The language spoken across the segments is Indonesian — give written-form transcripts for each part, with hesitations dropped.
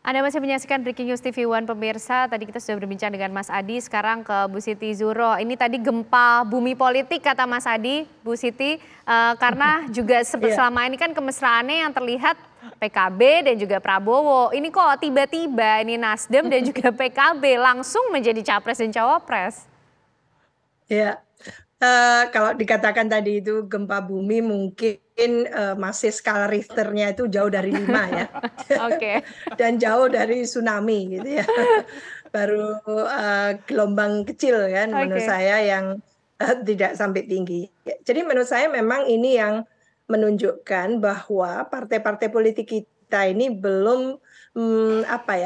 Anda masih menyaksikan Breaking News TV One pemirsa. Tadi kita sudah berbincang dengan Mas Adi, sekarang ke Bu Siti Zuhro. Ini tadi gempa bumi politik kata Mas Adi, Bu Siti, karena juga selama ini kan kemesraannya yang terlihat PKB dan juga Prabowo. Ini kok tiba-tiba ini Nasdem dan juga PKB langsung menjadi capres dan cawapres. Ya, kalau dikatakan tadi itu gempa bumi mungkin masih skala Richternya itu jauh dari 5 ya. Oke. Dan jauh dari tsunami gitu ya. Baru gelombang kecil kan menurut Oke. saya yang tidak sampai tinggi. Jadi menurut saya memang ini yang menunjukkan bahwa partai-partai politik kita ini belum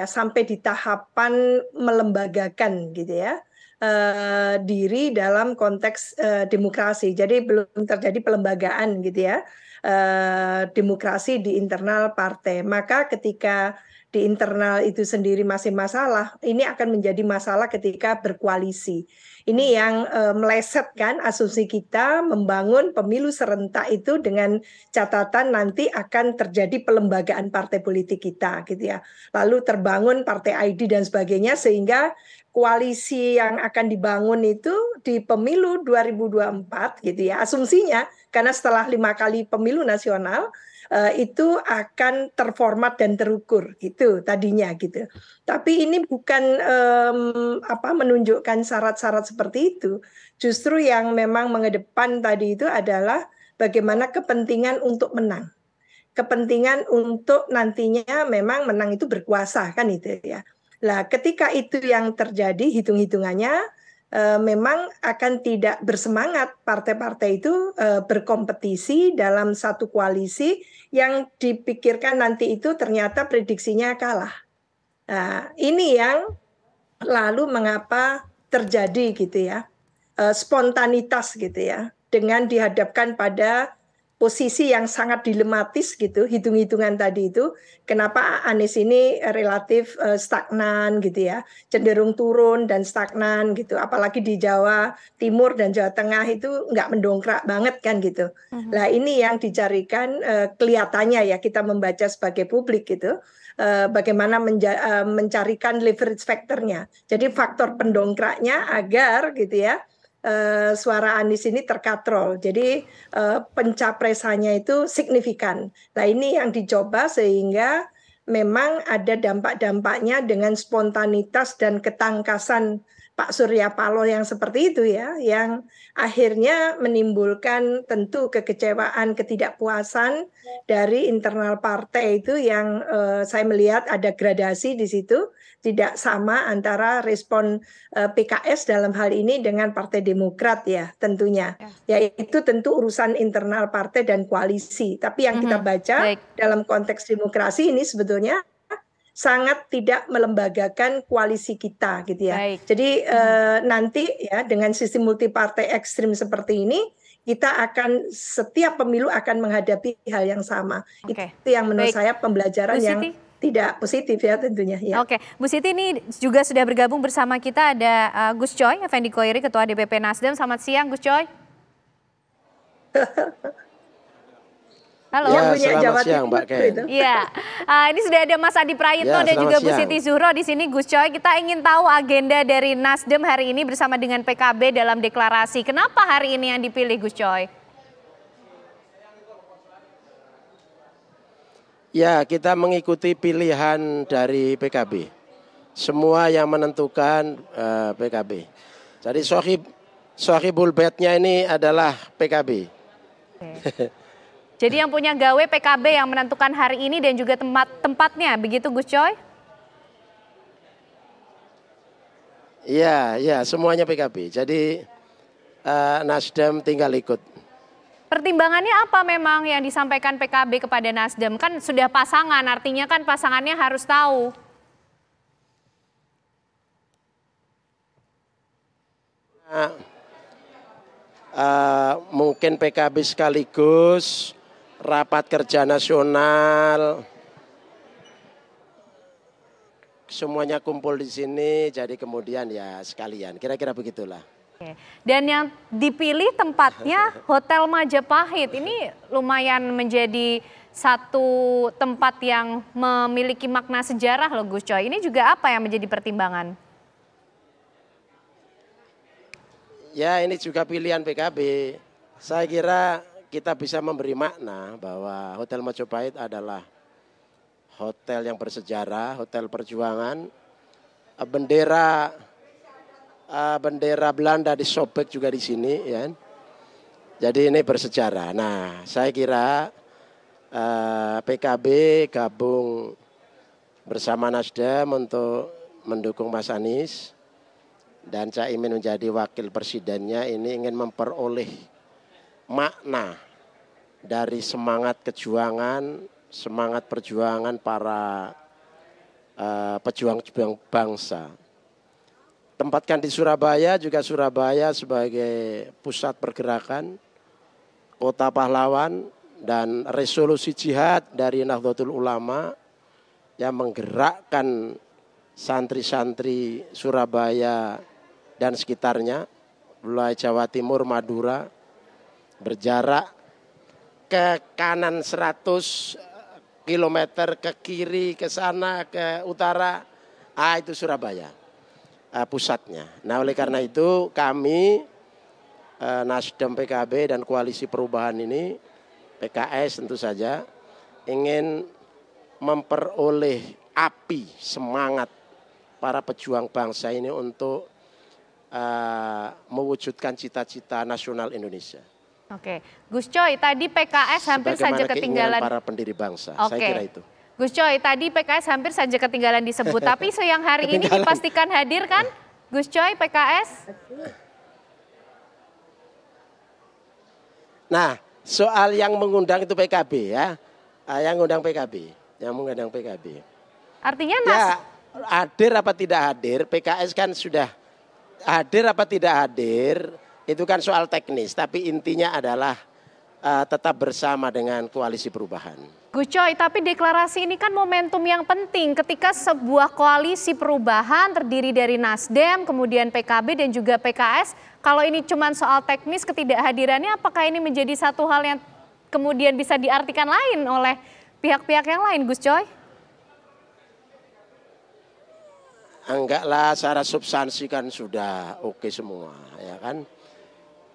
sampai di tahapan melembagakan gitu ya diri dalam konteks demokrasi. Jadi belum terjadi pelembagaan gitu ya demokrasi di internal partai. Maka ketika di internal itu sendiri masih masalah, ini akan menjadi masalah ketika berkoalisi. Ini yang melesetkan asumsi kita membangun pemilu serentak itu dengan catatan nanti akan terjadi pelembagaan partai politik kita gitu ya. Lalu terbangun partai ID dan sebagainya sehingga koalisi yang akan dibangun itu di pemilu 2024 gitu ya. Asumsinya karena setelah 5 kali pemilu nasional itu akan terformat dan terukur gitu tadinya gitu. Tapi ini bukan menunjukkan syarat-syarat seperti itu. Justru yang memang mengedepan tadi itu adalah bagaimana kepentingan untuk menang. Kepentingan untuk nantinya memang menang itu berkuasa kan itu ya. Nah, ketika itu yang terjadi hitung-hitungannya memang akan tidak bersemangat partai-partai itu berkompetisi dalam satu koalisi yang dipikirkan nanti itu ternyata prediksinya kalah. Nah, ini yang lalu mengapa terjadi gitu ya, spontanitas gitu ya, dengan dihadapkan pada posisi yang sangat dilematis gitu, hitung-hitungan tadi itu, kenapa Anies ini relatif stagnan gitu ya, cenderung turun dan stagnan gitu, apalagi di Jawa Timur dan Jawa Tengah itu nggak mendongkrak banget kan gitu. Nah ini yang dicarikan kelihatannya ya kita membaca sebagai publik gitu, bagaimana mencarikan leverage factornya. Jadi faktor pendongkraknya agar gitu ya, suara Anies ini terkatrol. Jadi pencapresannya itu signifikan. Nah ini yang dicoba sehingga memang ada dampak-dampaknya dengan spontanitas dan ketangkasan Pak Surya Paloh yang seperti itu ya, yang akhirnya menimbulkan tentu kekecewaan, ketidakpuasan dari internal partai itu yang saya melihat ada gradasi di situ, tidak sama antara respon PKS dalam hal ini dengan Partai Demokrat ya tentunya. Yaitu tentu urusan internal partai dan koalisi. Tapi yang kita baca dalam konteks demokrasi ini sebetulnya sangat tidak melembagakan koalisi kita gitu ya. Jadi nanti ya dengan sistem multipartai ekstrim seperti ini kita akan setiap pemilu akan menghadapi hal yang sama. Itu yang menurut saya pembelajaran yang tidak positif ya tentunya. Ya. Oke, Bu Siti ini juga sudah bergabung bersama kita ada Gus Coy, Effendi Koiri, Ketua DPP Nasdem. Selamat siang Gus Coy. Halo. Ya, selamat siang Mbak Ken. Iya, ini sudah ada Mas Adi Prayitno dan juga Bu Siti Zuhro di sini Gus Coy. Kita ingin tahu agenda dari Nasdem hari ini bersama dengan PKB dalam deklarasi. Kenapa hari ini yang dipilih Gus Coy? Ya, kita mengikuti pilihan dari PKB. Semua yang menentukan PKB. Jadi sohibul bednya ini adalah PKB. Jadi yang punya gawe PKB yang menentukan hari ini dan juga tempatnya, begitu Gus Coy? Iya, semuanya PKB. Jadi Nasdem tinggal ikut. Pertimbangannya apa memang yang disampaikan PKB kepada Nasdem? Kan sudah pasangan, artinya kan pasangannya harus tahu. Mungkin PKB sekaligus rapat kerja nasional, semuanya kumpul di sini, jadi kemudian ya sekalian, kira-kira begitulah. Dan yang dipilih tempatnya Hotel Majapahit, ini lumayan menjadi satu tempat yang memiliki makna sejarah loh Gus Coy. Ini juga apa yang menjadi pertimbangan? Ya ini juga pilihan PKB. Saya kira kita bisa memberi makna bahwa Hotel Majapahit adalah hotel yang bersejarah, hotel perjuangan, bendera Belanda disobek juga di sini, ya. Jadi ini bersejarah. Nah, saya kira PKB gabung bersama Nasdem untuk mendukung Mas Anies dan Caimin menjadi wakil presidennya. Ini ingin memperoleh makna dari semangat perjuangan para pejuang-pejuang bangsa. Tempatkan di Surabaya, juga Surabaya sebagai pusat pergerakan, kota pahlawan, dan resolusi jihad dari Nahdlatul Ulama yang menggerakkan santri-santri Surabaya dan sekitarnya, mulai Jawa Timur, Madura, berjarak ke kanan 100 kilometer, ke kiri, ke sana, ke utara, itu Surabaya pusatnya. Nah oleh karena itu kami Nasdem, PKB dan Koalisi Perubahan ini, PKS tentu saja, ingin memperoleh api semangat para pejuang bangsa ini untuk mewujudkan cita-cita nasional Indonesia. Oke, Gus Coy, tadi PKS hampir saja ketinggalan. Para pendiri bangsa, Oke. saya kira itu. Gus Coy, tadi PKS hampir saja ketinggalan disebut, tapi siang hari ini dipastikan hadir kan, Gus Coy, PKS? Nah, soal yang mengundang itu PKB ya, yang mengundang PKB. Artinya ya, hadir apa tidak hadir, PKS kan sudah hadir apa tidak hadir, itu kan soal teknis, tapi intinya adalah tetap bersama dengan Koalisi Perubahan. Gus Coy, tapi deklarasi ini kan momentum yang penting ketika sebuah koalisi perubahan terdiri dari Nasdem, kemudian PKB dan juga PKS. Kalau ini cuma soal teknis ketidakhadirannya, apakah ini menjadi satu hal yang kemudian bisa diartikan lain oleh pihak-pihak yang lain, Gus Coy? Enggak lah, secara substansi kan sudah oke semua, ya kan.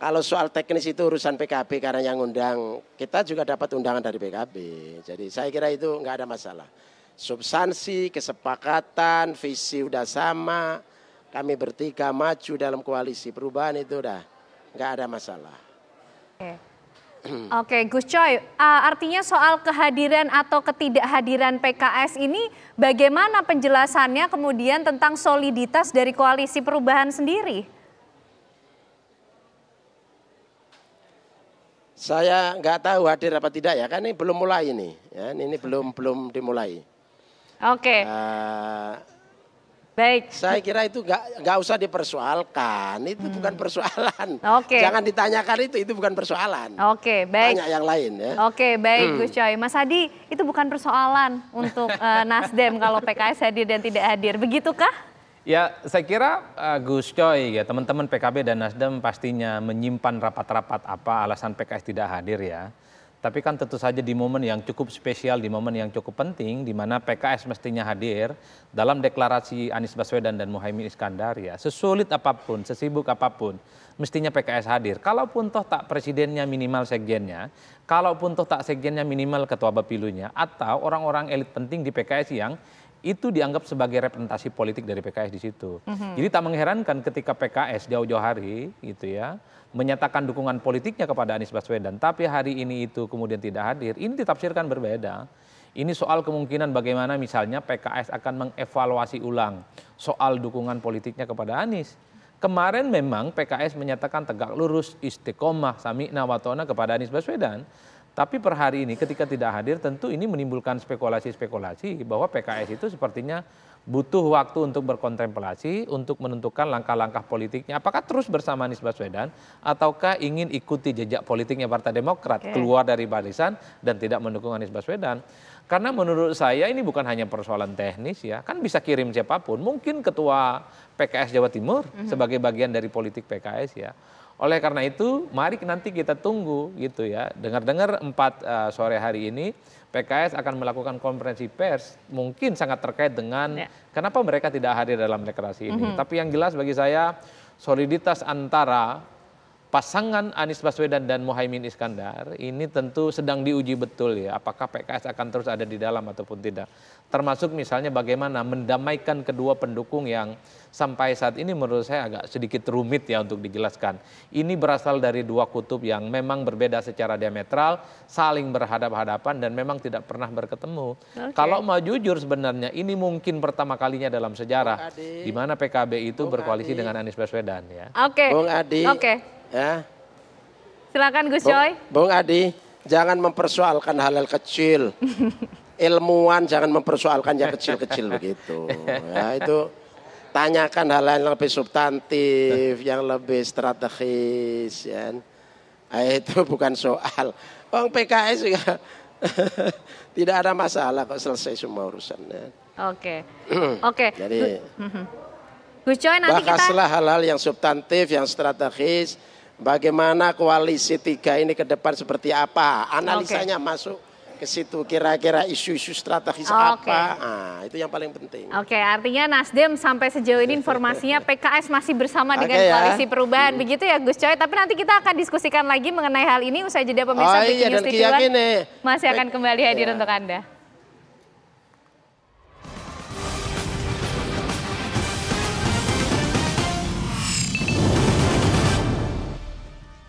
Kalau soal teknis itu urusan PKB karena yang undang, kita juga dapat undangan dari PKB. Jadi saya kira itu enggak ada masalah. Substansi, kesepakatan, visi udah sama, kami bertiga maju dalam Koalisi Perubahan itu udah enggak ada masalah. Oke, Gus Coy, artinya soal kehadiran atau ketidakhadiran PKS ini bagaimana penjelasannya kemudian tentang soliditas dari Koalisi Perubahan sendiri? Saya nggak tahu hadir apa tidak ya, kan ini belum mulai ini, ya, ini belum dimulai. Oke. Baik. Saya kira itu nggak usah dipersoalkan, itu bukan persoalan. Oke. Jangan ditanyakan itu bukan persoalan. Oke, baik. Tanya yang lain ya. Oke, baik Gus Coy. Mas Adi, itu bukan persoalan untuk Nasdem kalau PKS hadir dan tidak hadir, begitukah? Ya, saya kira Gus Coy, ya teman-teman PKB dan Nasdem pastinya menyimpan rapat-rapat apa alasan PKS tidak hadir ya. Tapi kan tentu saja di momen yang cukup spesial, di momen yang cukup penting, di mana PKS mestinya hadir dalam deklarasi Anies Baswedan dan Muhaimin Iskandar ya. Sesulit apapun, sesibuk apapun, mestinya PKS hadir. Kalaupun toh tak presidennya minimal sekjennya, kalaupun toh tak sekjennya minimal ketua bapilunya, atau orang-orang elit penting di PKS yang itu dianggap sebagai representasi politik dari PKS di situ. Jadi tak mengherankan ketika PKS jauh-jauh hari gitu ya menyatakan dukungan politiknya kepada Anies Baswedan, tapi hari ini itu kemudian tidak hadir. Ini ditafsirkan berbeda. Ini soal kemungkinan bagaimana misalnya PKS akan mengevaluasi ulang soal dukungan politiknya kepada Anies. Kemarin memang PKS menyatakan tegak lurus, istiqomah, sami'na wa ta'na kepada Anies Baswedan. Tapi per hari ini ketika tidak hadir tentu ini menimbulkan spekulasi-spekulasi bahwa PKS itu sepertinya butuh waktu untuk berkontemplasi, untuk menentukan langkah-langkah politiknya. Apakah terus bersama Anies Baswedan ataukah ingin ikuti jejak politiknya Partai Demokrat, keluar dari barisan dan tidak mendukung Anies Baswedan. Karena menurut saya ini bukan hanya persoalan teknis ya, kan bisa kirim siapapun. Mungkin ketua PKS Jawa Timur sebagai bagian dari politik PKS ya. Oleh karena itu, mari nanti kita tunggu gitu ya. Dengar-dengar 4 sore hari ini PKS akan melakukan konferensi pers, mungkin sangat terkait dengan kenapa mereka tidak hadir dalam deklarasi ini. Tapi yang jelas bagi saya, soliditas antara pasangan Anies Baswedan dan Muhaimin Iskandar ini tentu sedang diuji betul ya. Apakah PKS akan terus ada di dalam ataupun tidak. Termasuk misalnya bagaimana mendamaikan kedua pendukung yang sampai saat ini menurut saya agak sedikit rumit ya untuk dijelaskan. Ini berasal dari dua kutub yang memang berbeda secara diametral, saling berhadap-hadapan dan memang tidak pernah berketemu. Kalau mau jujur sebenarnya ini mungkin pertama kalinya dalam sejarah di mana PKB itu berkoalisi dengan Anies Baswedan ya. Oke. Bung Adi. Oke. Ya. Silakan Gus Coy. Bung Adi, jangan mempersoalkan hal-hal kecil. Ilmuwan jangan mempersoalkan yang kecil-kecil begitu. Ya, itu tanyakan hal yang lebih substantif, yang lebih strategis. Ya. Itu bukan soal. Orang PKS juga tidak ada masalah kok, selesai semua urusannya. Oke. Oke. Jadi Gus Coy nanti bahaslah hal-hal yang substantif, yang strategis. Bagaimana koalisi 3 ini ke depan seperti apa? Analisanya masuk ke situ, kira-kira isu-isu strategis apa? Nah, itu yang paling penting. Oke, artinya Nasdem sampai sejauh ini informasinya PKS masih bersama dengan Koalisi Perubahan. Begitu ya Gus Coy, tapi nanti kita akan diskusikan lagi mengenai hal ini usai jeda pemirsa Breaking News TV One masih akan kembali hadir untuk Anda.